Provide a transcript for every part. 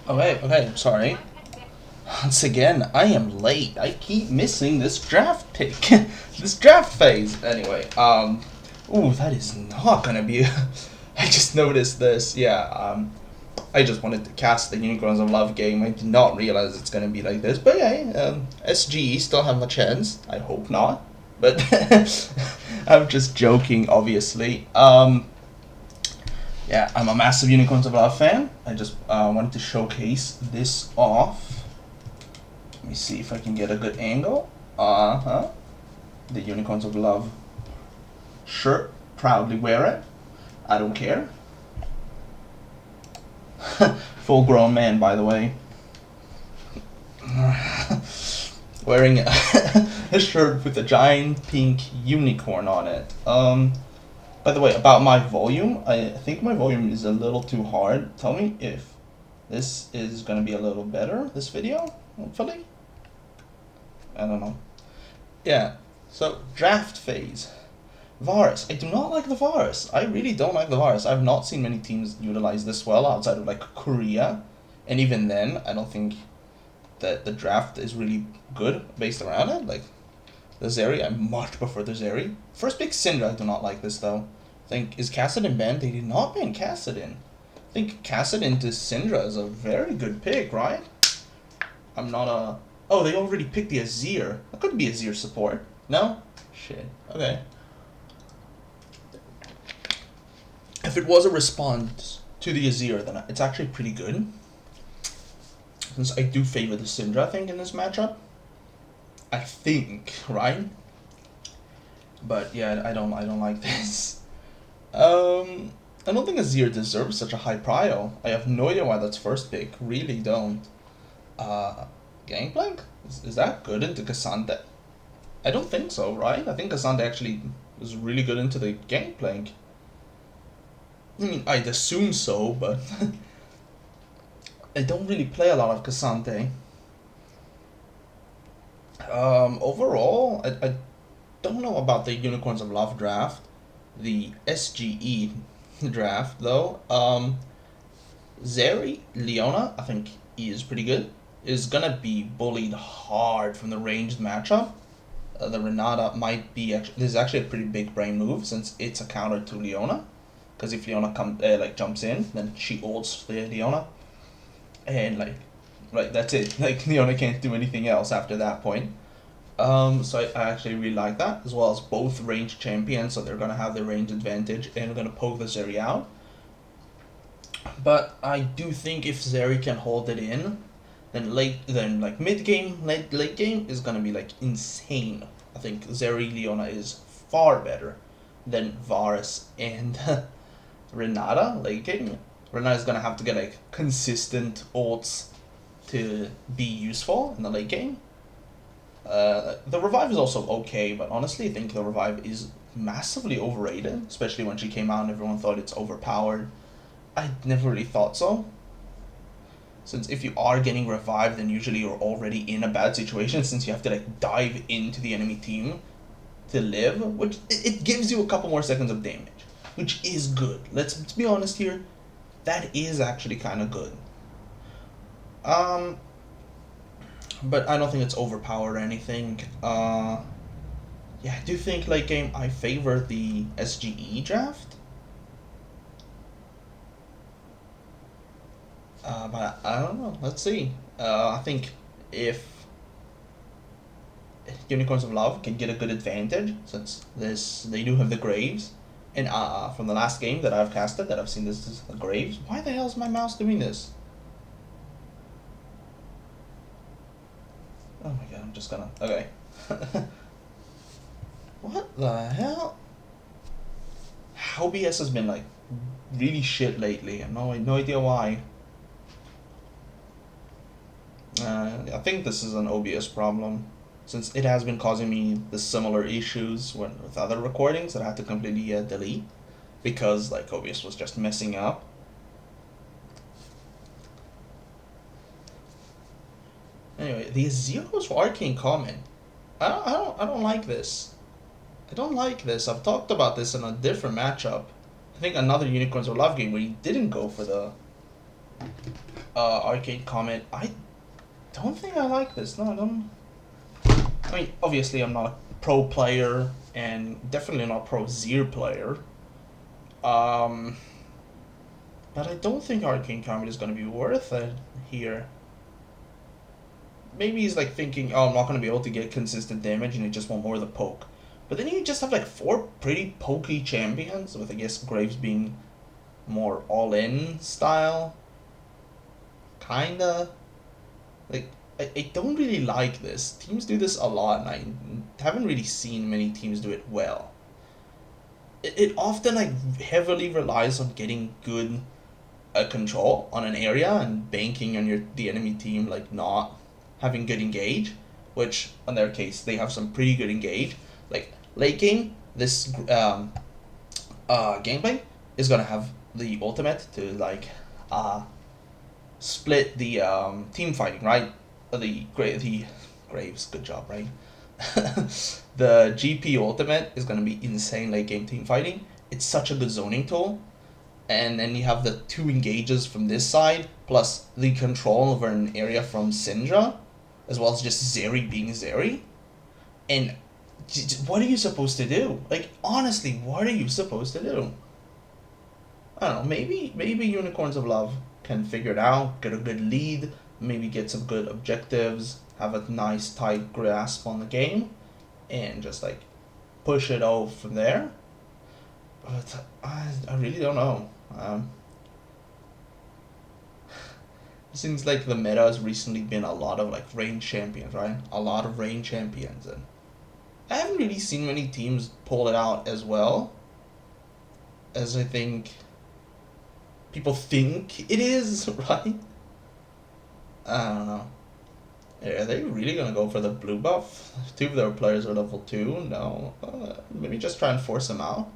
Okay, I'm sorry. Once again, I am late. I keep missing this draft pick. This draft phase. Anyway, ooh, that is not gonna be. I just noticed this. Yeah, I just wanted to cast the Unicorns of Love game. I did not realize it's gonna be like this. But yeah, SGE still have a chance. I hope not. But I'm just joking, obviously. Yeah, I'm a massive Unicorns of Love fan. I just wanted to showcase this off. Let me see if I can get a good angle. The Unicorns of Love shirt. Proudly wear it. I don't care. Full grown man, by the way. Wearing a shirt with a giant pink unicorn on it. By the way, about my volume, I think my volume is a little too hard. Tell me if this is gonna be a little better, this video, hopefully. I don't know. Yeah, so draft phase. Varus. I do not like the Varus. I really don't like the Varus. I've not seen many teams utilize this well outside of like Korea. And even then, I don't think that the draft is really good based around it. Like the Zeri, I much prefer the Zeri. First pick Syndra, I do not like this though. I think, is Kassadin banned? They did not ban Kassadin. I think Kassadin to Syndra is a very good pick, right? I'm not a... Oh, they already picked the Azir. That could be Azir support. No? Shit. Okay. If it was a response to the Azir, then it's actually pretty good. Since I do favor the Syndra, I think, in this matchup. I think, right? But yeah, I don't like this. I don't think Azir deserves such a high prio. I have no idea why that's first pick. Really don't. Gangplank? Is that good into Cassandra? I don't think so, right? I think Cassandra actually is really good into the Gangplank. I mean, I'd assume so, but I don't really play a lot of Cassandra. Overall, I don't know about the Unicorns of Love draft. The SGE draft, though. Zeri, Leona, I think he is pretty good. Is gonna be bullied hard from the ranged matchup. The Renata might be this is actually a pretty big brain move since it's a counter to Leona. Because if Leona jumps in, then she ults the Leona, and that's it. Like Leona can't do anything else after that point. So I actually really like that, as well as both ranged champions, so they're gonna have the range advantage and gonna poke the Zeri out. But I do think if Zeri can hold it in, then mid game, late game is gonna be like insane. I think Zeri Leona is far better than Varus and Renata late game. Renata is gonna have to get like consistent ults to be useful in the late game. The revive is also okay, but honestly I think the revive is massively overrated, especially when she came out and everyone thought it's overpowered. I never really thought so. Since if you are getting revived, then usually you're already in a bad situation, since you have to like dive into the enemy team to live, which it gives you a couple more seconds of damage, which is good. Let's be honest here, that is actually kind of good. But I don't think it's overpowered or anything. Yeah, I do think late game I favor the SGE draft. But I don't know. Let's see. I think if Unicorns of Love can get a good advantage, since they do have the Graves, and from the last game that I've casted, that I've seen this is the Graves. Why the hell is my mouse doing this? Oh my god, I'm just gonna... Okay. What the hell? OBS has been like really shit lately. I have no idea why. I think this is an OBS problem, since it has been causing me the similar issues with other recordings that I had to completely delete because like OBS was just messing up. Anyway, the Zeros for Arcane Comment. I don't like this. I don't like this. I've talked about this in a different matchup. I think another Unicorns of Love game where he didn't go for the Arcade Comet. I don't think I like this. No, I don't. I mean, obviously, I'm not a pro player, and definitely not a pro Zir player. Um, but I don't think Arcane Comet is going to be worth it here. Maybe he's like thinking, oh, I'm not going to be able to get consistent damage, and he just want more of the poke. But then you just have like 4 pretty pokey champions, with I guess Graves being more all-in style. Kinda. Like, I don't really like this. Teams do this a lot, and I haven't really seen many teams do it well. It often like heavily relies on getting good control on an area and banking on the enemy team like not having good engage, which in their case they have some pretty good engage. Like late game, this gameplay is gonna have the ultimate to like split the team fighting, right? The Graves, good job, right? The GP ultimate is gonna be insane late game team fighting. It's such a good zoning tool. And then you have the 2 engages from this side, plus the control over an area from Syndra, as well as just Zeri being Zeri. And what are you supposed to do? Like, honestly, what are you supposed to do? I don't know, maybe Unicorns of Love can figure it out, get a good lead, maybe get some good objectives, have a nice tight grasp on the game, and just like push it out from there. But I really don't know. It seems like the meta has recently been a lot of like range champions, right? A lot of range champions, and I haven't really seen many teams pull it out as well as I think people think it is, right? I don't know. Are they really gonna go for the blue buff? 2 of their players are level 2. No, maybe just try and force them out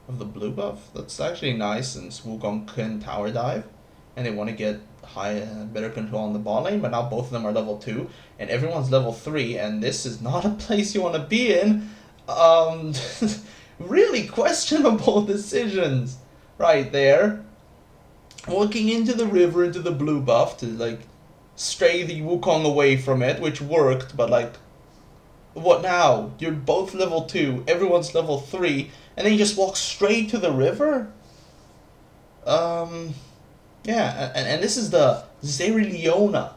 of the blue buff. That's actually nice since Wukong can tower dive, and they want to get better control on the bot lane. But now both of them are level 2, and everyone's level 3, and this is not a place you want to be in. Really questionable decisions right there. Walking into the river into the blue buff to like stray the Wukong away from it, which worked, but like, what now? You're both level 2, everyone's level 3, and then you just walk straight to the river? Yeah, and this is the Zeriliona.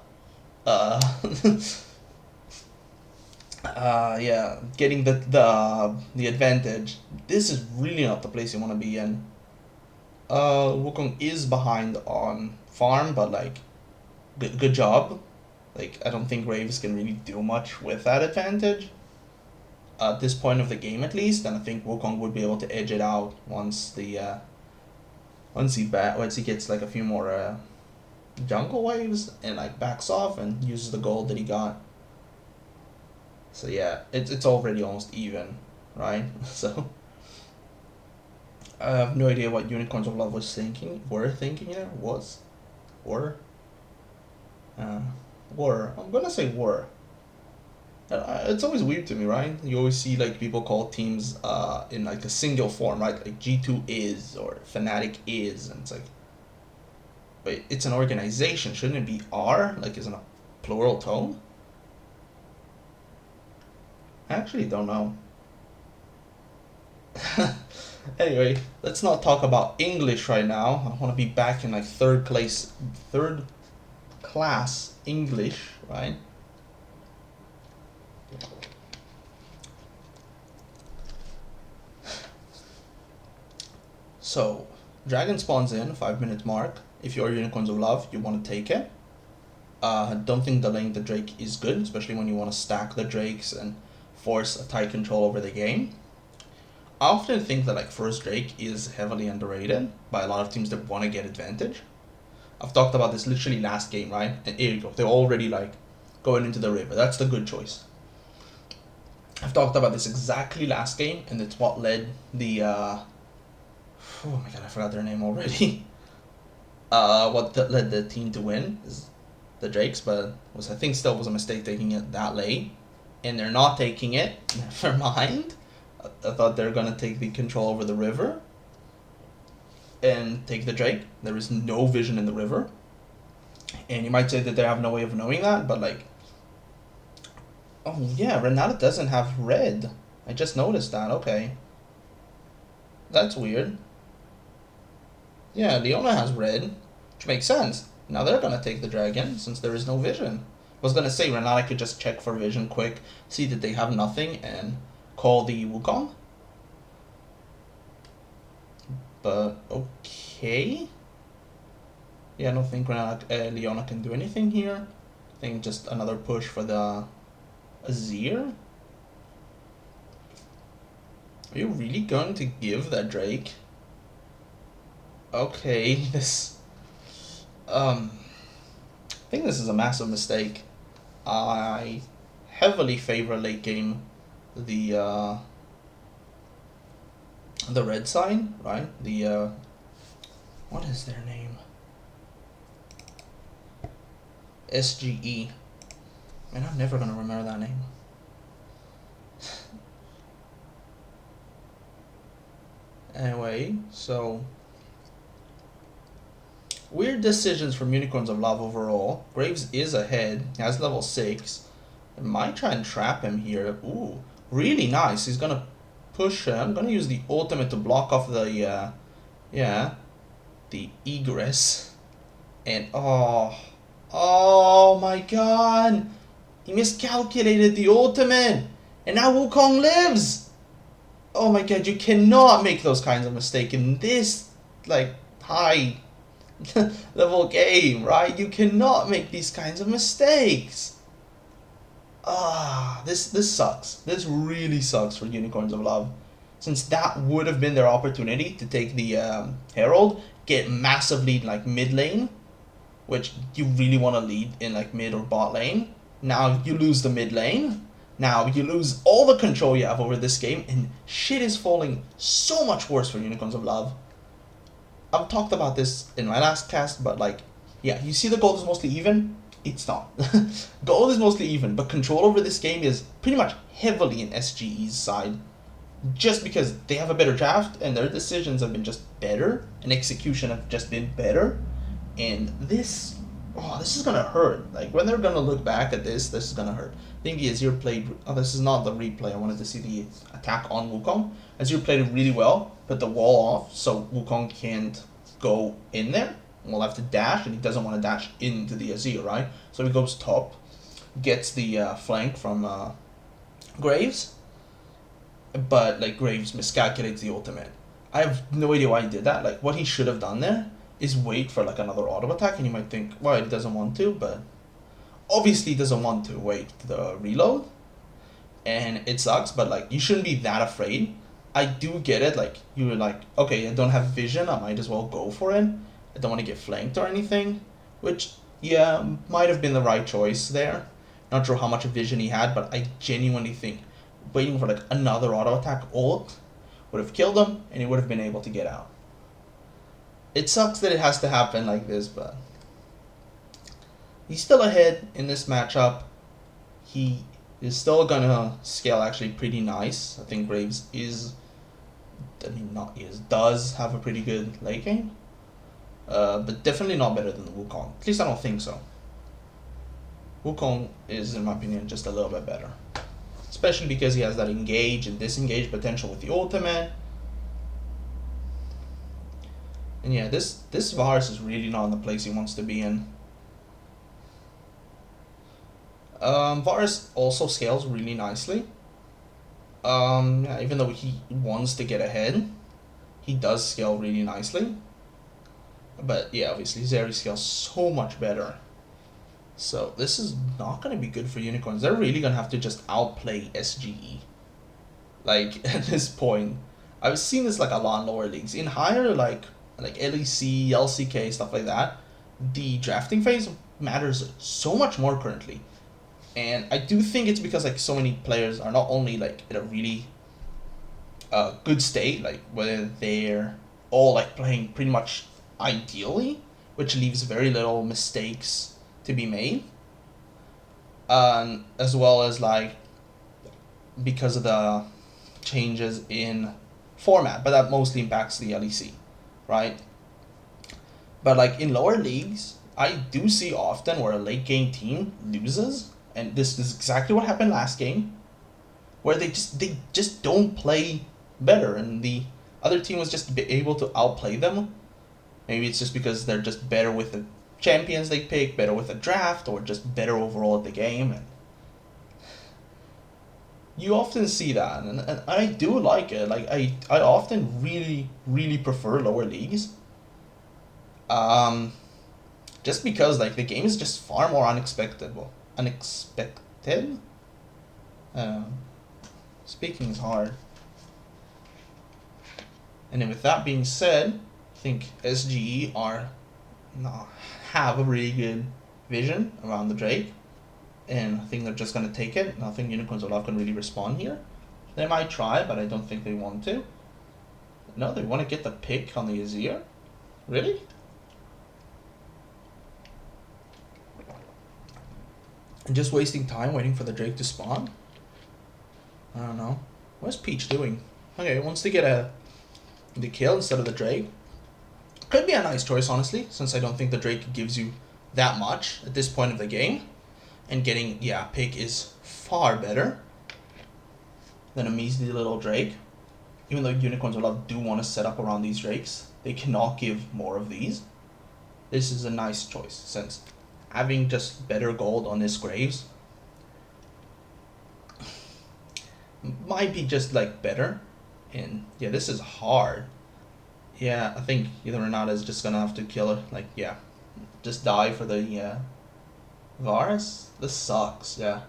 Yeah, getting the advantage. This is really not the place you want to be in. Wukong is behind on farm, but like, good job. Like, I don't think Graves can really do much with that advantage at this point of the game, at least. And I think Wukong would be able to edge it out once once he gets like a few more jungle waves and like backs off and uses the gold that he got. So yeah, it's already almost even, right? So I have no idea what Unicorns of Love were thinking there. I'm gonna say were. It's always weird to me, right? You always see like people call teams in like a single form, right? Like G2 is or Fnatic is, and it's like, wait, it's an organization. Shouldn't it be R? Like, isn't a plural tone? I actually don't know. Anyway, let's not talk about English right now. I want to be back in like third class English, right? So, dragon spawns in 5-minute mark. If you're Unicorns of Love, you want to take it. Don't think delaying the Drake is good, especially when you want to stack the Drakes and force a tight control over the game. I often think that like first Drake is heavily underrated by a lot of teams that want to get advantage. I've talked about this literally last game, right? And here you go. They're already like going into the river. That's the good choice. I've talked about this exactly last game, and it's what led the oh my god, I forgot their name already. Led the team to win is the Drakes, but I think still was a mistake taking it that late, and they're not taking it. Never mind. I thought they're gonna take the control over the river and take the Drake. There is no vision in the river. And you might say that they have no way of knowing that, but like, oh yeah, Renata doesn't have red. I just noticed that. Okay, that's weird. Yeah, Leona has red, which makes sense. Now they're gonna take the dragon since there is no vision. I was gonna say Renata could just check for vision quick, see that they have nothing, and call the Wukong. But okay. Yeah, I don't think Leona can do anything here. I think just another push for the Azir. Are you really going to give that Drake? Okay, this... I think this is a massive mistake. I heavily favor late game the red side, right? The what is their name? SGE. Man, I'm never gonna remember that name. Anyway, so weird decisions from Unicorns of Love overall. Graves is ahead. He has level 6. I might try and trap him here. Ooh, really nice. He's gonna push him. I'm gonna use the ultimate to block off the the egress. And oh my god! He miscalculated the ultimate! And now Wukong lives! Oh my god, you cannot make those kinds of mistakes in this, like, high level game, right? You cannot make these kinds of mistakes! This sucks. This really sucks for Unicorns of Love. Since that would have been their opportunity to take the Herald, get massive lead like mid lane, which you really want to lead in like mid or bot lane. Now you lose the mid lane. Now you lose all the control you have over this game, and shit is falling so much worse for Unicorns of Love. I've talked about this in my last cast, but like, yeah, you see the gold is mostly even? It's not. Gold is mostly even, but control over this game is pretty much heavily in SGE's side. Just because they have a better draft, and their decisions have been just better, and execution have just been better. And this is gonna hurt. Like, when they're gonna look back at this is gonna hurt. I think the Azir played, this is not the replay, I wanted to see the attack on Wukong. Azir played it really well, put the wall off, so Wukong can't go in there. We'll have to dash, and he doesn't want to dash into the Azir, right? So he goes top, gets the flank from Graves, but like Graves miscalculates the ultimate. I have no idea why he did that. Like, what he should have done there is wait for like another auto attack, and you might think, well, he doesn't want to, but obviously he doesn't want to wait the reload, and it sucks, but like, you shouldn't be that afraid. I do get it, like, you were like, okay, I don't have vision, I might as well go for it. I don't want to get flanked or anything, which, yeah, might have been the right choice there. Not sure how much vision he had, but I genuinely think waiting for like another auto attack ult would have killed him, and he would have been able to get out. It sucks that it has to happen like this, but he's still ahead in this matchup. He is still gonna scale actually pretty nice. I think Graves does have a pretty good late game. But definitely not better than the Wukong. At least I don't think so. Wukong is, in my opinion, just a little bit better. Especially because he has that engage and disengage potential with the ultimate. And yeah, this Varus is really not in the place he wants to be in. Varus also scales really nicely. Yeah, even though he wants to get ahead, he does scale really nicely. But yeah, obviously Zeri scales so much better. So this is not going to be good for Unicorns. They're really going to have to just outplay SGE. Like, at this point. I've seen this like a lot in lower leagues. In higher, like LEC, LCK, stuff like that, the drafting phase matters so much more currently. And I do think it's because like so many players are not only like in a really good state, like whether they're all like playing pretty much ideally, which leaves very little mistakes to be made, as well as like because of the changes in format, but that mostly impacts the LEC, right? But like in lower leagues, I do see often where a late game team loses, and this is exactly what happened last game, where they just don't play better, and the other team was just able to outplay them. Maybe it's just because they're just better with the champions they pick, better with the draft, or just better overall at the game. And you often see that, and I do like it. Like I often really prefer lower leagues. Um, just because like the game is just far more unexpected. Well, unexpected. Um, Speaking is hard. And then with that being said, I think SGE have a really good vision around the Drake, and I think they're just gonna take it. I think Unicorns are not gonna really respond here. They might try, but I don't think they want to. No, they want to get the pick on the Azir? Really? And just wasting time waiting for the Drake to spawn? I don't know. What's Peach doing? Okay, wants to get the kill instead of the Drake. Could be a nice choice, honestly, since I don't think the Drake gives you that much at this point of the game. And getting, pick is far better than a measly little Drake. Even though Unicorns of Love do want to set up around these Drakes, they cannot give more of these. This is a nice choice, since having just better gold on this Graves might be just like better. And yeah, this is hard. Yeah, I think either Renata is just gonna have to kill her. Like, yeah, just die for the Varus. This sucks, yeah.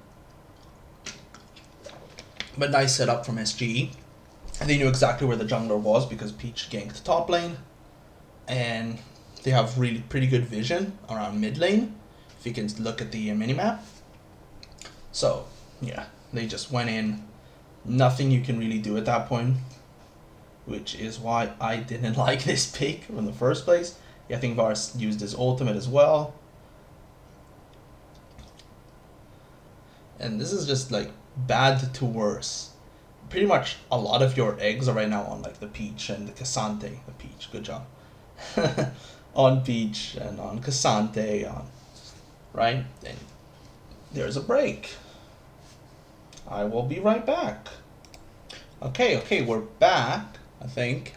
But nice setup from SGE. And they knew exactly where the jungler was because Peach ganked top lane. And they have really pretty good vision around mid lane, if you can look at the minimap. So, yeah, they just went in. Nothing you can really do at that point, which is why I didn't like this pick in the first place. Yeah, I think Varus used his ultimate as well. And this is just like bad to worse. Pretty much a lot of your eggs are right now on like the Peach and the Cassante. The Peach, good job. On Peach and on Cassante, right? And there's a break. I will be right back. Okay, we're back, I think.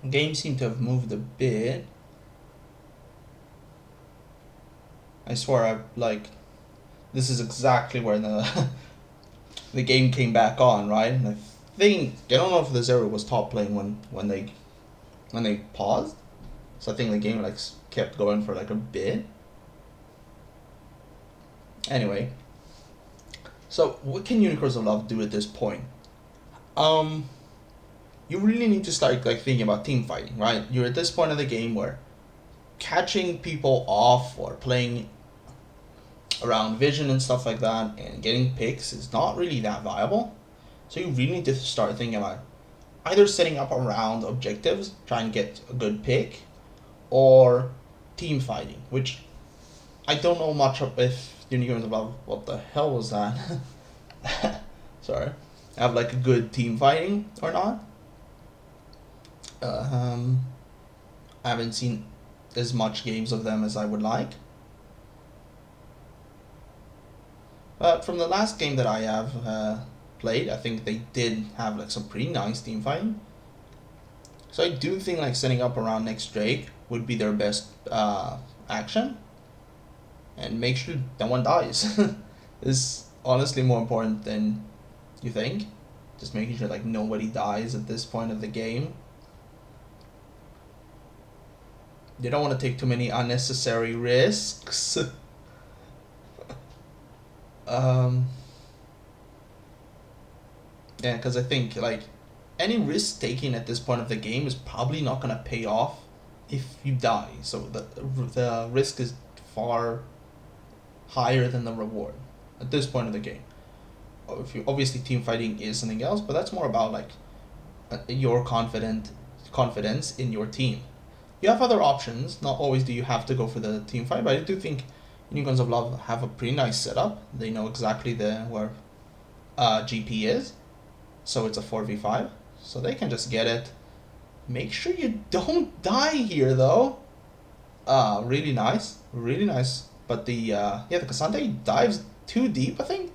Game seemed to have moved a bit. I swear, this is exactly where the game came back on, right? And I don't know if the Zero was top playing when they paused. So I think the game kept going for a bit. Anyway, so what can Unicorns of Love do at this point? You really need to start thinking about team fighting, right? You're at this point of the game where catching people off or playing around vision and stuff like that and getting picks is not really that viable. So you really need to start thinking about either setting up around objectives, try and get a good pick, or team fighting, which I don't know much of if Unicorns of Love. What the hell was that? Sorry. Have a good team fighting or not. I haven't seen as much games of them as I would like. But from the last game that I have played, I think they did have some pretty nice team fighting. So I do think setting up around next Drake would be their best action. And make sure no one dies. Is honestly more important than you think. Just making sure nobody dies at this point of the game. You don't want to take too many unnecessary risks. Yeah, because I think any risk taking at this point of the game is probably not gonna pay off if you die. So the risk is far higher than the reward at this point of the game. If you obviously team fighting is something else, but that's more about your confidence in your team. You have other options. Not always do you have to go for the team fight, but I do think Unicorns of Love have a pretty nice setup. They know exactly where GP is, so it's a 4v5, so they can just get it. Make sure you don't die here though. Really nice. Really nice. But the yeah, the Cassandre dives too deep, I think.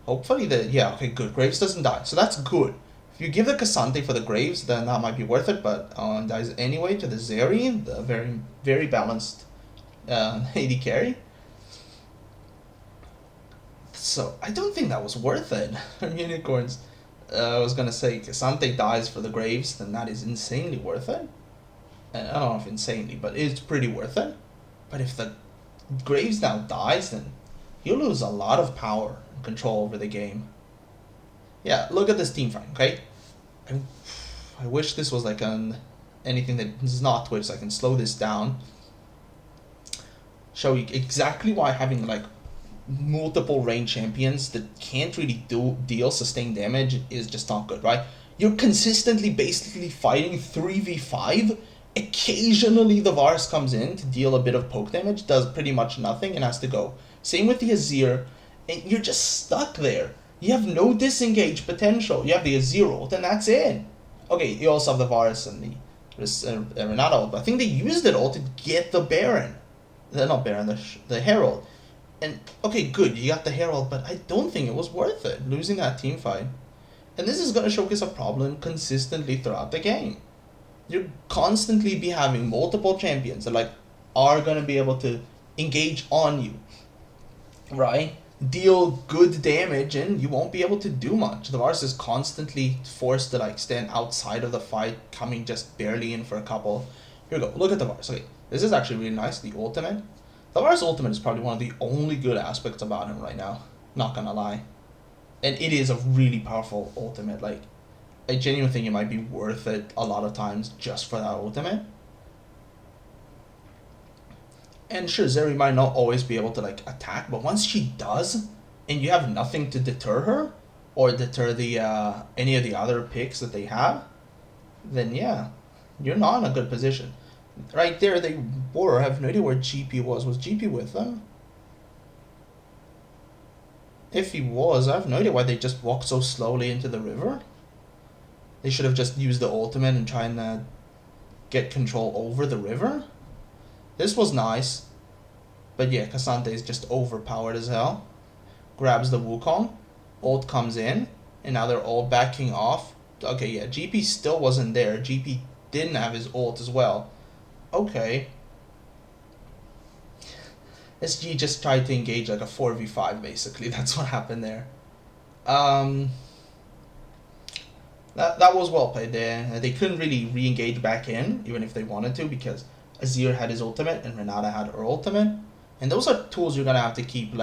Hopefully okay, good. Graves doesn't die, so that's good. If you give the Cassandre for the Graves, then that might be worth it, but dies anyway to the Zeri, the very, very balanced AD carry. So I don't think that was worth it. Unicorns. I was gonna say Cassandre dies for the Graves, then that is insanely worth it. And I don't know if insanely, but it's pretty worth it. But if the Graves now dies, then you lose a lot of power and control over the game. Yeah, look at this team fight, okay? I wish this was like anything that is not Twitch, so I can slow this down. Show you exactly why having like multiple range champions that can't really deal sustained damage is just not good, right? You're consistently basically fighting 3v5. Occasionally the Varus comes in to deal a bit of poke damage, does pretty much nothing and has to go. Same with the Azir, and you're just stuck there. You have no disengage potential. You have the Azir ult, and that's it. Okay, you also have the Varus and the Renata ult, but I think they used it all to get the Baron. Not Baron, the Herald. And, okay, good, you got the Herald, but I don't think it was worth it, losing that team fight. And this is going to showcase a problem consistently throughout the game. You'll constantly be having multiple champions that are going to be able to engage on you, right? Deal good damage, and you won't be able to do much. The Varus is constantly forced to stand outside of the fight, coming just barely in for a couple. Here we go, look at the Varus. Okay, this is actually really nice, the ultimate. The Varus ultimate is probably one of the only good aspects about him right now, not gonna lie. And it is a really powerful ultimate. I genuinely think it might be worth it a lot of times just for that ultimate. And sure, Zeri might not always be able to attack, but once she does, and you have nothing to deter her, or deter the any of the other picks that they have, then yeah, you're not in a good position. Right there, they were. I have no idea where GP was. Was GP with them? If he was, I have no idea why they just walked so slowly into the river. They should have just used the ultimate and try and get control over the river. This was nice. But yeah, Cassandre is just overpowered as hell. Grabs the Wukong. Ult comes in. And now they're all backing off. Okay, yeah, GP still wasn't there. GP didn't have his ult as well. Okay. SGE just tried to engage a 4v5 basically. That's what happened there. That was well played there. They couldn't really re-engage back in, even if they wanted to, because Azir had his ultimate and Renata had her ultimate. And those are tools you're gonna have to keep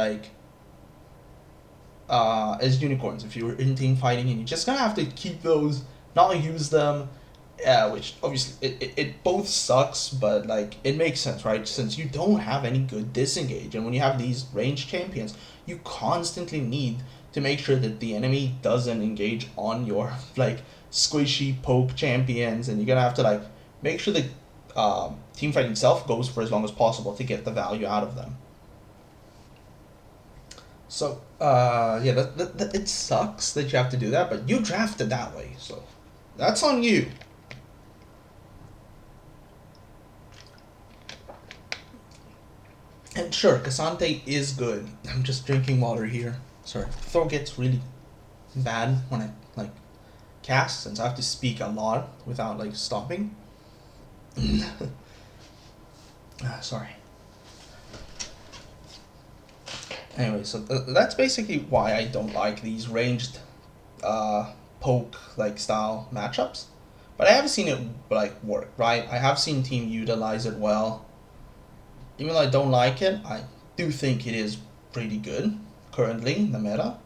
as unicorns if you're in team fighting, and you're just gonna have to keep those, not use them. Which obviously it both sucks, but it makes sense, right? Since you don't have any good disengage, and when you have these ranged champions, you constantly need to make sure that the enemy doesn't engage on your squishy poke champions, and you're gonna have to make sure the team fight itself goes for as long as possible to get the value out of them. So yeah, it sucks that you have to do that, but you drafted that way, so that's on you. And sure, Cassandre is good. I'm just drinking water here. Sorry, throat gets really bad when I cast, since I have to speak a lot without stopping. Sorry. Anyway, so that's basically why I don't like these ranged poke style matchups. But I have seen it work, right? I have seen team utilize it well. Even though I don't like it, I do think it is pretty good currently in the meta.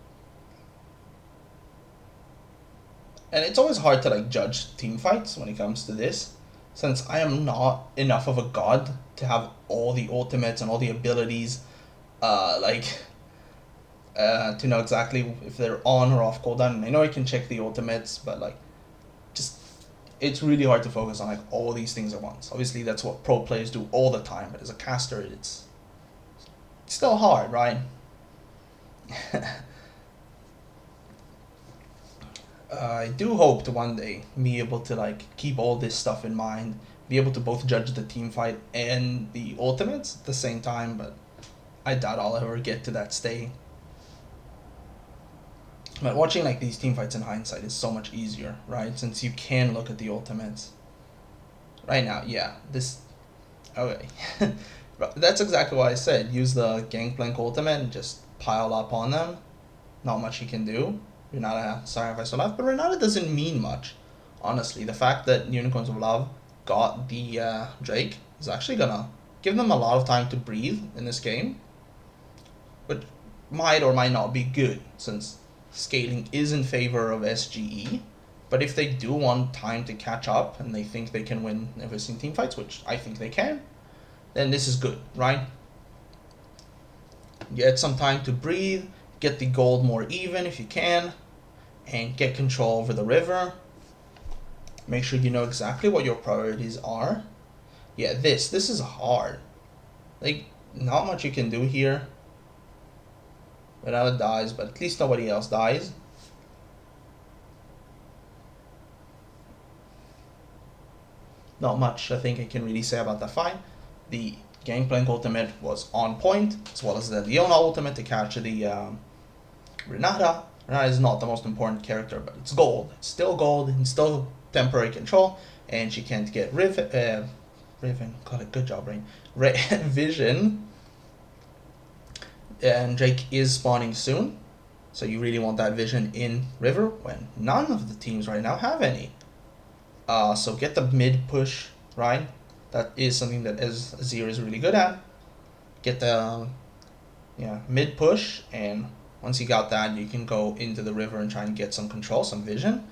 And it's always hard to judge team fights when it comes to this, since I am not enough of a god to have all the ultimates and all the abilities, to know exactly if they're on or off cooldown. I know I can check the ultimates, but it's really hard to focus on all these things at once. Obviously, that's what pro players do all the time, but as a caster, it's still hard, right? I do hope to one day be able to keep all this stuff in mind be able to both judge the team fight and the ultimates at the same time, but I doubt I'll ever get to that state. But watching like these team fights in hindsight is so much easier, right? Since you can look at the ultimates. Right now, yeah, this... Okay. That's exactly what I said. Use the Gangplank ultimate and just pile up on them. Not much you can do. Renata sacrifice of life, but Renata doesn't mean much. Honestly, the fact that Unicorns of Love got the Drake is actually gonna give them a lot of time to breathe in this game. But might or might not be good, since scaling is in favor of SGE. But if they do want time to catch up and they think they can win every team fights, which I think they can, then this is good, right? Get some time to breathe, get the gold more even if you can, and get control over the river. Make sure you know exactly what your priorities are. Yeah, this is hard. Like, not much you can do here. Renata dies, but at least nobody else dies. Not much I think I can really say about that fight. The Gangplank ultimate was on point, as well as the Leona ultimate to catch the Renata. Renata is not the most important character, but it's gold. It's still gold, and still temporary control, and she can't get Riven. Got a good job, Rain. Vision. And Drake is spawning soon, so you really want that Vision in River when none of the teams right now have any. So get the mid push, right? That is something that Azir is really good at. Get the mid push, and once you got that, you can go into the river and try and get some control, some vision.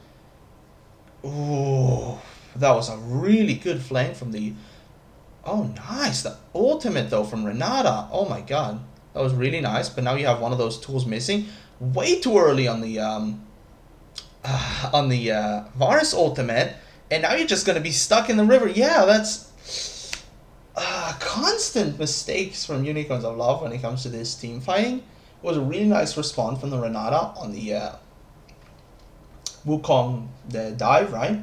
Ooh, that was a really good flank from the... Oh, nice. The ultimate, though, from Renata. Oh, my God. That was really nice, but now you have one of those tools missing. Way too early on the Varus ultimate, and now you're just going to be stuck in the river. Yeah, that's... constant mistakes from Unicorns of Love when it comes to this team fighting. It was a really nice response from the Renata on the Wukong, the dive, right?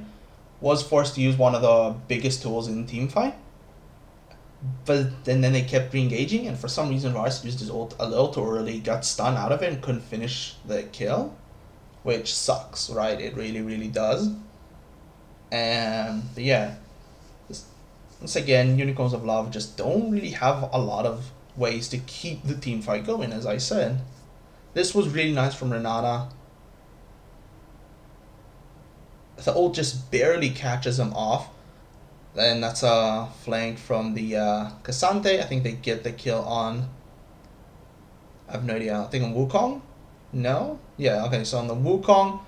Was forced to use one of the biggest tools in the team fight. But then they kept re-engaging, and for some reason Varus used his ult a little too early, got stunned out of it, and couldn't finish the kill. Which sucks, right? It really, really does. And yeah. Once again, Unicorns of Love just don't really have a lot of ways to keep the team fight going, as I said. This was really nice from Renata. The ult just barely catches him off. Then that's a flank from the Cassante. I think they get the kill on... I have no idea. I think on Wukong? No? Yeah, okay, so on the Wukong.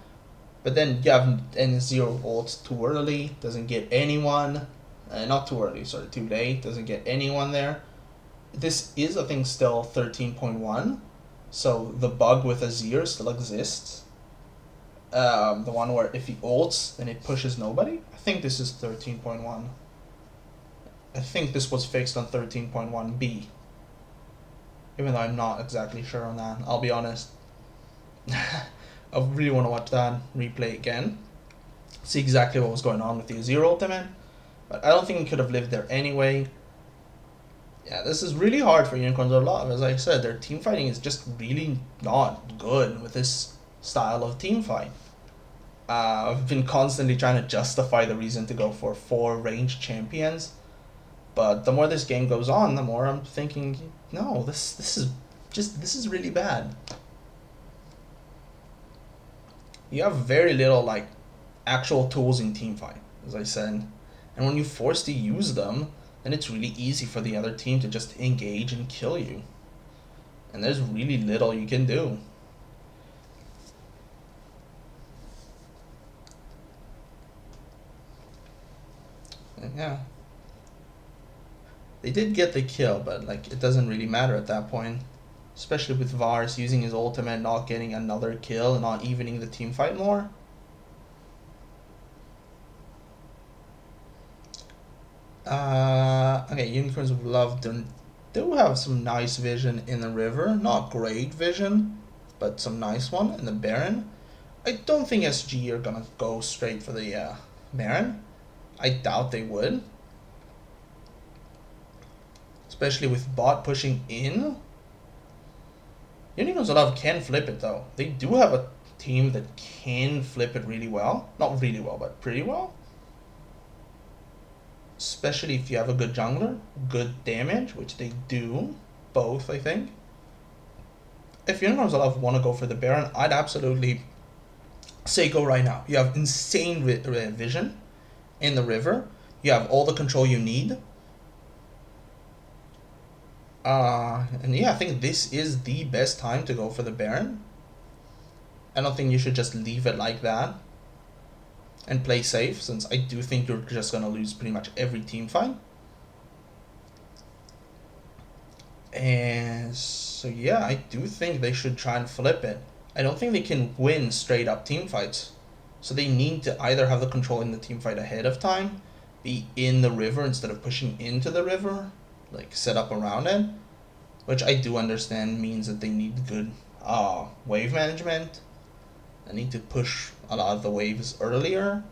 But then you have N0 ults too early. Doesn't get anyone. Not too early, sorry, too late. Doesn't get anyone there. This is, I think, still 13.1. So the bug with Azir still exists. The one where if he ults, then it pushes nobody. I think this is 13.1. I think this was fixed on 13.1b. Even though I'm not exactly sure on that, I'll be honest. I really want to watch that replay again. See exactly what was going on with the Azir ultimate. But I don't think he could have lived there anyway. Yeah, this is really hard for Unicorns of Love. As I said, their team fighting is just really not good with this style of team fight. I've been constantly trying to justify the reason to go for 4 ranged champions. But the more this game goes on, the more I'm thinking, no, this is really bad. You have very little like actual tools in team fight, as I said. And when you're forced to use them, then it's really easy for the other team to just engage and kill you. And there's really little you can do. And yeah. They did get the kill, but like it doesn't really matter at that point. Especially with Varus using his ultimate, not getting another kill, and not evening the team fight more. Okay, Unicorns of Love do have some nice vision in the river. Not great vision, but some nice one in the Baron. I don't think SGE are gonna go straight for the Baron. I doubt they would. especially with bot pushing in. Unicorns Love can flip it though. They do have a team that can flip it really well. Not really well, but pretty well. Especially if you have a good jungler, good damage, which they do. Both, I think. If Unicorns Love want to go for the Baron, I'd absolutely say go right now. You have insane vision in the river. You have all the control you need. And yeah, I think this is the best time to go for the Baron. I don't think you should just leave it like that and play safe, since I do think you're just going to lose pretty much every team fight. And so yeah, I do think they should try and flip it. I don't think they can win straight up team fights. So they need to either have the control in the team fight ahead of time, be in the river instead of pushing into the river, like set up around it, which I do understand means that they need good wave management. They need to push a lot of the waves earlier,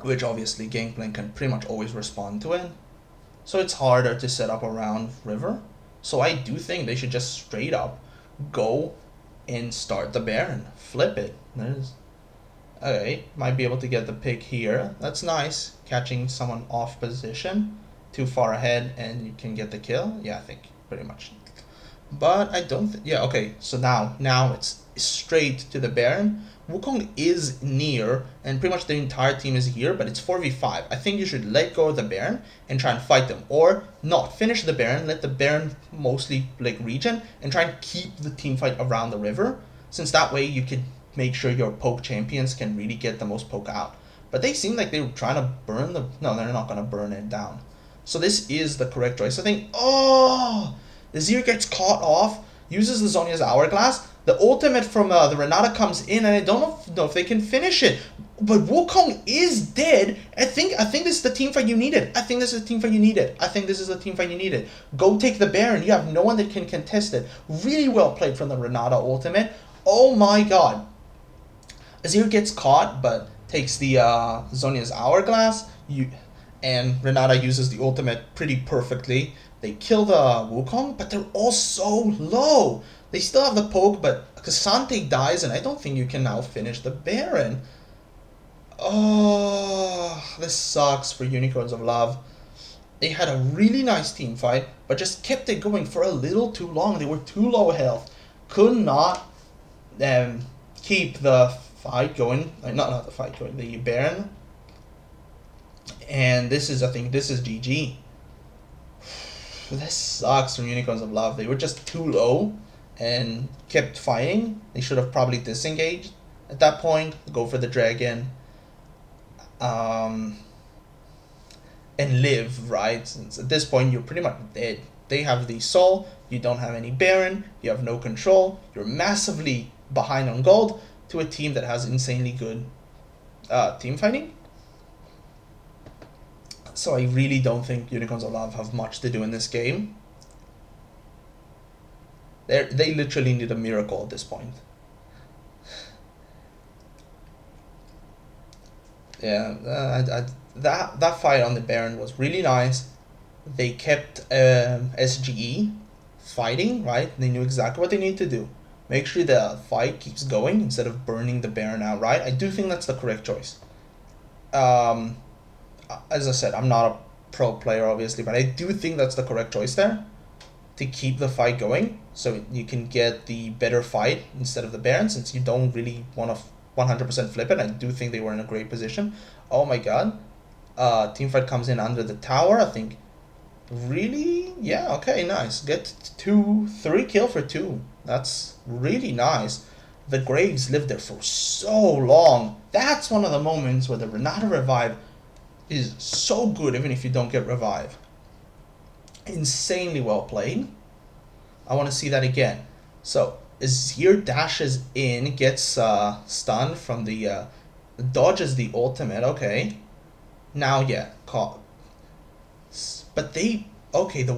which obviously Gangplank can pretty much always respond to it. So it's harder to set up around river. So I do think they should just straight up go and start the Baron. Flip it. Okay, might be able to get the pick here. That's nice. Catching someone off position. Too far ahead and you can get the kill. Yeah, I think pretty much. But I don't yeah, okay. So now it's straight to the Baron. Wukong is near, and pretty much the entire team is here, but it's 4v5. I think you should let go of the Baron and try and fight them. Or not, finish the Baron, let the Baron mostly like regen, and try and keep the team fight around the river, since that way you could make sure your poke champions can really get the most poke out. But they seem like they were trying to burn the... No, they're not going to burn it down. So this is the correct choice. I think... Oh! The Zir gets caught off, uses the Zhonya's Hourglass. The ultimate from the Renata comes in, and I don't know if they can finish it. But Wukong is dead. I think this is the team fight you needed. I think this is the team fight you needed. Go take the Baron. You have no one that can contest it. Really well played from the Renata ultimate. Oh my god. Azir gets caught, but takes the Zhonya's Hourglass. And Renata uses the ultimate pretty perfectly. They kill the Wukong, but they're all so low. They still have the poke, but Cassante dies, and I don't think you can now finish the Baron. Oh, this sucks for Unicorns of Love. They had a really nice team fight, but just kept it going for a little too long. They were too low health. Could not keep the fight going. Not the fight going, the Baron. And this is, I think, this is GG. This sucks from Unicorns of Love. They were just too low and kept fighting. They should have probably disengaged at that point, go for the dragon, and live, right? Since at this point you're pretty much dead. They have the soul, you don't have any Baron, you have no control, you're massively behind on gold to a team that has insanely good team fighting. So I really don't think Unicorns of Love have much to do in this game. They literally need a miracle at this point. Yeah, that fight on the Baron was really nice. They kept SGE fighting, right? They knew exactly what they need to do. Make sure the fight keeps going instead of burning the Baron out, right? I do think that's the correct choice. As I said, I'm not a pro player, obviously, but I do think that's the correct choice there. To keep the fight going, so you can get the better fight instead of the Baron, since you don't really want to 100% flip it. I do think they were in a great position. Oh my god. Team fight comes in under the tower, I think. Really? Yeah, okay, nice. Get 3 kill for 2. That's really nice. The Graves lived there for so long. That's one of the moments where the Renata revive is so good, even if you don't get revive. Insanely well played. I want to see that again. So Azir dashes in, gets stunned from the dodges the ultimate. Okay, now yeah, caught. But the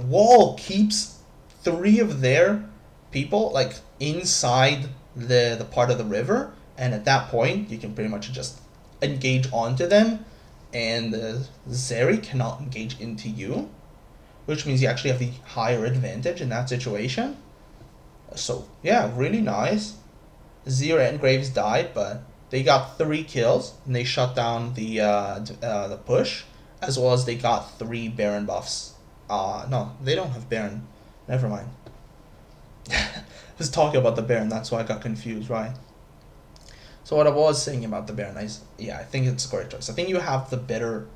wall keeps 3 of their people like inside the part of the river, and at that point you can pretty much just engage onto them, and Zeri cannot engage into you. which means you actually have the higher advantage in that situation. So yeah, really nice. Zero engraves died, but they got 3 kills and they shut down the push, as well as they got 3 Baron buffs. No, they don't have Baron. Never mind. I was talking about the Baron, that's why I got confused, right? So what I was saying about the Baron is, yeah, I think it's a correct choice. I think you have the better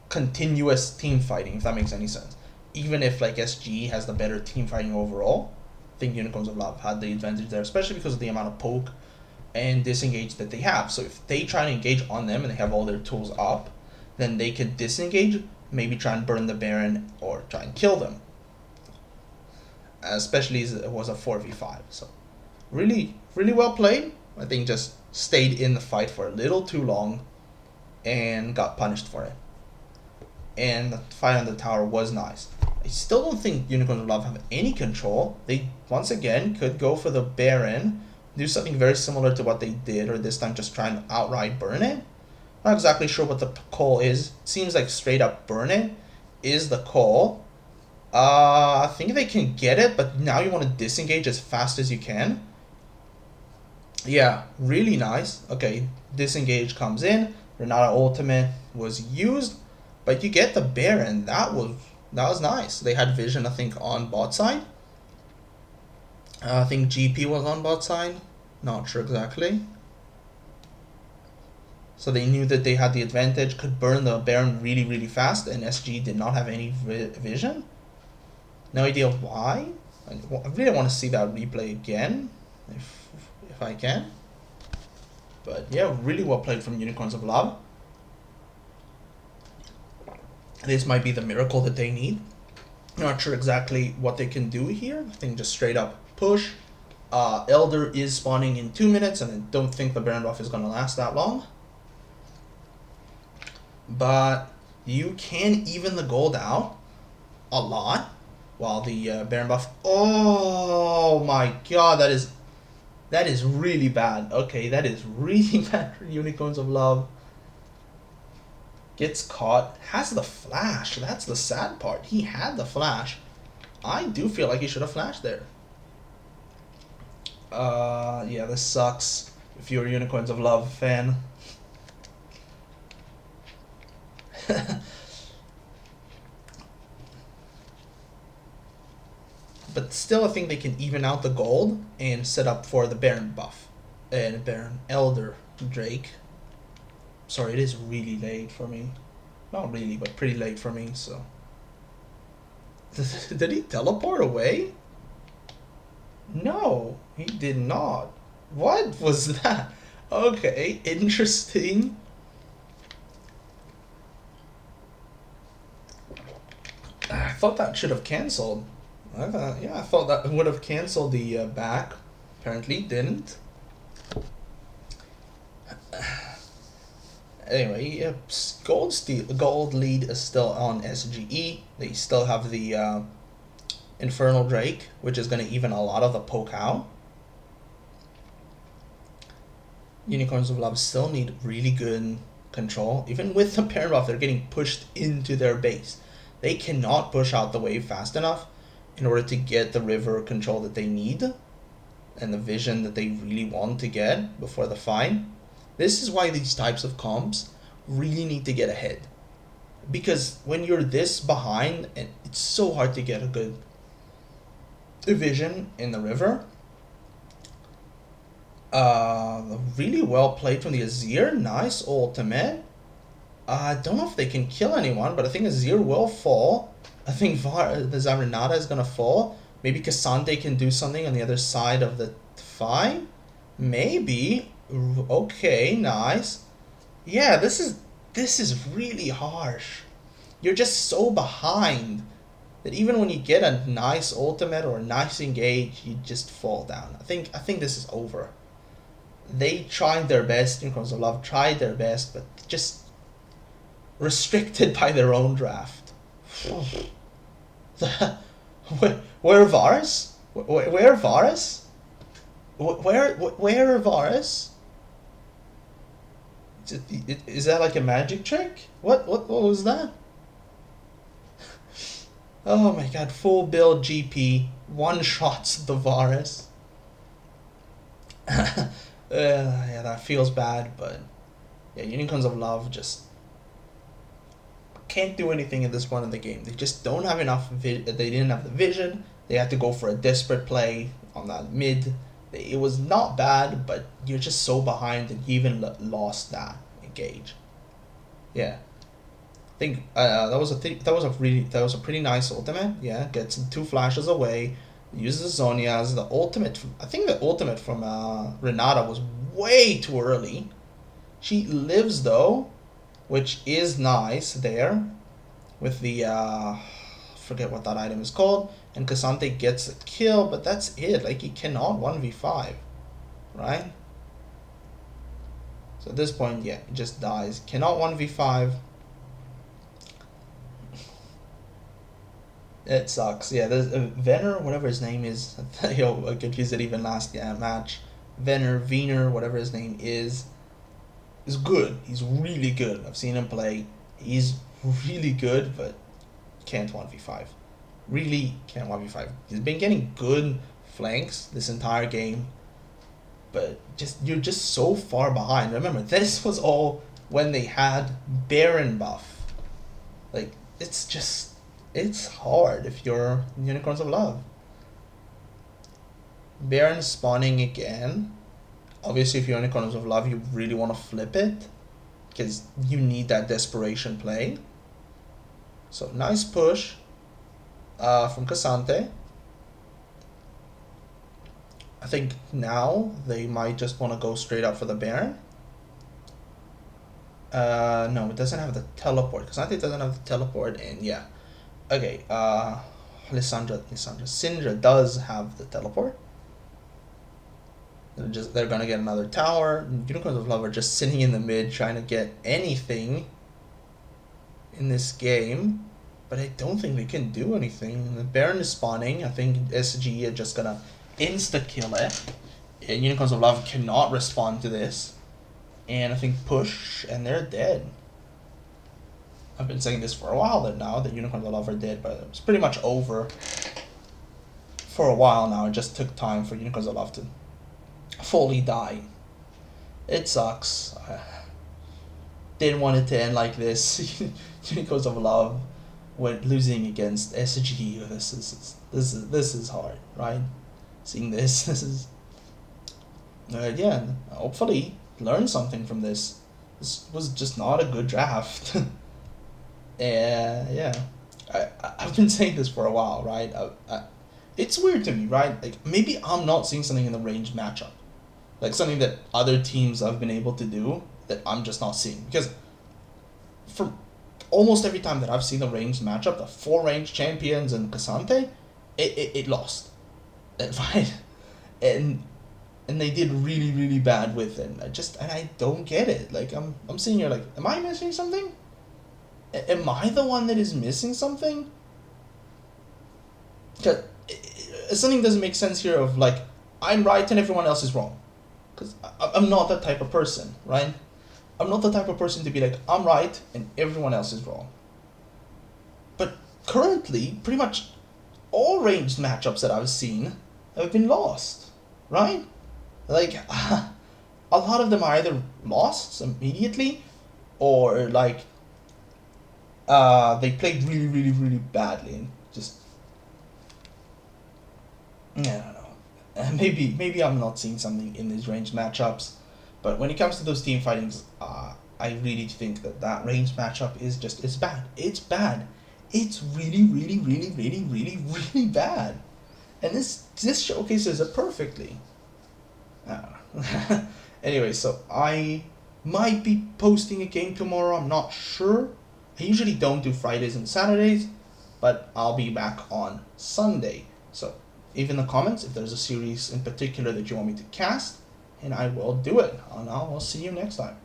continuous team fighting, if that makes any sense. Even if like SGE has the better team fighting overall, I think Unicorns of Love had the advantage there, especially because of the amount of poke and disengage that they have. So if they try to engage on them and they have all their tools up, then they can disengage, maybe try and burn the Baron or try and kill them. Especially as it was a 4v5. So really, really well played. I think just stayed in the fight for a little too long and got punished for it. And the fight on the tower was nice. I still don't think Unicorns of Love have any control. They, once again, could go for the Baron, do something very similar to what they did, or this time just try and outright burn it. Not exactly sure what the call is. Seems like straight up burn it is the call. I think they can get it, but now you want to disengage as fast as you can. Yeah, really nice. Okay, disengage comes in. Renata ultimate was used, but you get the Baron. That was nice. They had vision, I think, on bot side. I think GP was on bot side. Not sure exactly. So they knew that they had the advantage, could burn the Baron really, really fast, and SG did not have any vision. No idea why. I really want to see that replay again, if I can. But yeah, really well played from Unicorns of Love. This might be the miracle that they need. Not sure exactly what they can do here. I think just straight up push. Elder is spawning in 2 minutes, and I don't think the Baron buff is going to last that long. But you can even the gold out a lot while the Baron buff. Oh my god, that is really bad. Okay, that is really bad for Unicorns of Love. Gets caught, has the flash. That's the sad part. He had the flash. I do feel like he should have flashed there. Yeah, this sucks if you're a Unicorns of Love fan. But still, I think they can even out the gold and set up for the Baron buff. And Baron Elder Drake. Sorry, it is really late for me. Not really, but pretty late for me, so. Did he teleport away? No, he did not. What was that? Okay, interesting. I thought that should have cancelled. I thought that would have cancelled the back. Apparently didn't. Anyway, gold lead is still on SGE. They still have the Infernal Drake, which is going to even a lot of the poke out. Unicorns of Love still need really good control. Even with the Baron buff, they're getting pushed into their base. They cannot push out the wave fast enough in order to get the river control that they need and the vision that they really want to get before the fight. This is why these types of comps really need to get ahead. Because when you're this behind, it's so hard to get a good vision in the river. Really well played from the Azir. Nice ultimate. I don't know if they can kill anyone, but I think Azir will fall. I think the Zarinata is going to fall. Maybe Cassandre can do something on the other side of the fight. Maybe. Okay, nice. Yeah, this is really harsh. You're just so behind that even when you get a nice ultimate or a nice engage, you just fall down. I think this is over. They tried their best, Unicorns of Love tried their best, but just restricted by their own draft. Where Varus? Where Varus? Where Varus? Is that like a magic trick? What was that? Oh my god, full build GP, one shots the Varus. Yeah, that feels bad, but yeah, Unicorns of Love just can't do anything at this point in the game. They just don't have enough. They didn't have the vision. They had to go for a desperate play on that mid. It was not bad, but you're just so behind that you even lost that engage. Yeah, I think that was a pretty nice ultimate. Yeah, gets 2 flashes away. Uses Zonia's the ultimate. I think the ultimate from Renata was way too early. She lives though, which is nice there with the forget what that item is called, and Cassante gets a kill, but that's it. Like, he cannot 1v5, right? So at this point, yeah, he just dies. Cannot 1v5. It sucks. Yeah, there's Venner, whatever his name is. Yo, I confused it even last match. Venner, whatever his name is good. He's really good. I've seen him play. He's really good, but can't 1v5. Really can't 1v5. He's been getting good flanks this entire game, but you're just so far behind. Remember, this was all when they had Baron buff. Like, it's hard if you're Unicorns of Love. Baron spawning again. Obviously, if you're Unicorns of Love, you really want to flip it, because you need that desperation play. So, nice push from Cassante. I think now they might just want to go straight up for the Baron. No, it doesn't have the teleport. Cassante doesn't have the teleport, and yeah. Okay, Syndra does have the teleport. They're gonna get another tower. Unicorns of Love are just sitting in the mid trying to get anything in this game, but I don't think they can do anything. The Baron is spawning. I think SGE are just gonna insta-kill it. And Unicorns of Love cannot respond to this. And I think push, and they're dead. I've been saying this for a while now, that Unicorns of Love are dead, but it's pretty much over for a while now. It just took time for Unicorns of Love to fully die. It sucks. I didn't want it to end like this. Unicorns of Love went losing against SGE. This is hard, right? Seeing this is yeah. Hopefully, learn something from this. This was just not a good draft. Yeah, I've been saying this for a while, right? It's weird to me, right? Like, maybe I'm not seeing something in the ranged matchup, like something that other teams have been able to do that I'm just not seeing. Because for almost every time that I've seen the ranged matchup, the 4 ranged champions and Cassante, it lost, right? And they did really bad with it. I don't get it. Like, I'm sitting here like, am I missing something? Am I the one that is missing something? Because something doesn't make sense here of, like, I'm right and everyone else is wrong. Because I'm not that type of person, right? I'm not the type of person to be like, I'm right and everyone else is wrong. But currently, pretty much all ranged matchups that I've seen have been lost, right? Like, a lot of them are either lost immediately, or like, they played really badly and just, I don't know. Maybe I'm not seeing something in these ranged matchups, but when it comes to those team fightings, I really think that ranged matchup is bad. It's bad. It's really bad, and this showcases it perfectly. I don't know. Anyway, so I might be posting a game tomorrow. I'm not sure. I usually don't do Fridays and Saturdays, but I'll be back on Sunday. So leave in the comments if there's a series in particular that you want me to cast, and I will do it. And I'll see you next time.